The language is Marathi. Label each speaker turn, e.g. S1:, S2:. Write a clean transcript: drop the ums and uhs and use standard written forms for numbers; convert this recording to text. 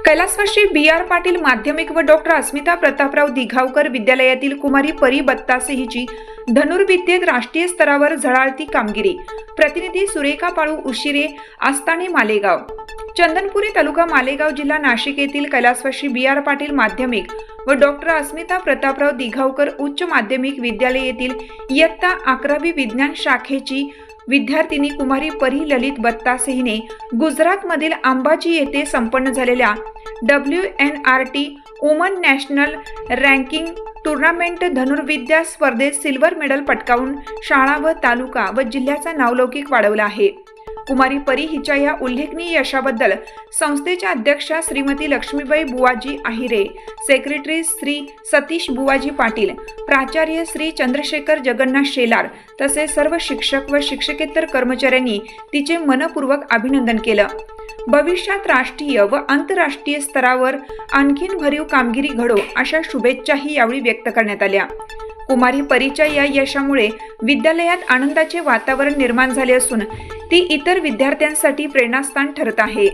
S1: कैलासवासी बी.आर. पाटील माध्यमिक व डॉक्टर अस्मिता प्रतापराव दिघावकर विद्यालयातील कुमारी परी बत्तासे हिची धनुर्विद्येत राष्ट्रीय स्तरावर झळाळती कामगिरी। प्रतिनिधी सुरेखा पाळू उशिरे, आस्ताने मालेगाव। चंदनपुरी तालुका मालेगाव जिल्हा नाशिक येथील कैलासवासी बी.आर. पाटील माध्यमिक व डॉक्टर अस्मिता प्रतापराव दिघावकर उच्च माध्यमिक विद्यालय येथील इयत्ता 11वी विज्ञान शाखेची विद्यार्थिनी कुमारी परी ललित बत्तासे हिने गुजरातमधील अंबाजी येथे संपन्न झालेल्या WNRT woman national ranking tournament धनुर्विद्या स्पर्धेत सिल्वर मेडल पटकावून शाळा व तालुका व जिल्ह्याचा नावलौकिक वाढवला आहे। कुमारी परी हिच्या या उल्लेखनीय यशाबद्दल संस्थेच्या अध्यक्षा श्रीमती लक्ष्मीबाई बुवाजी आहिरे, सेक्रेटरी श्री सतीश बुवाजी पाटील, प्राचार्य श्री चंद्रशेखर जगन्नाथ शेलार तसेच सर्व शिक्षक व शिक्षकेतर कर्मचाऱ्यांनी तिचे मनपूर्वक अभिनंदन केलं। भविष्यात राष्ट्रीय व आंतरराष्ट्रीय स्तरावर आणखीन भरीव कामगिरी घडो अशा शुभेच्छाही यावेळी व्यक्त करण्यात आल्या। कुमारी परीच्या या यशामुळे विद्यालयात आनंदाचे वातावरण निर्माण झाले असून ती इतर विद्यार्थ्यांसाठी प्रेरणास्थान ठरत आहे।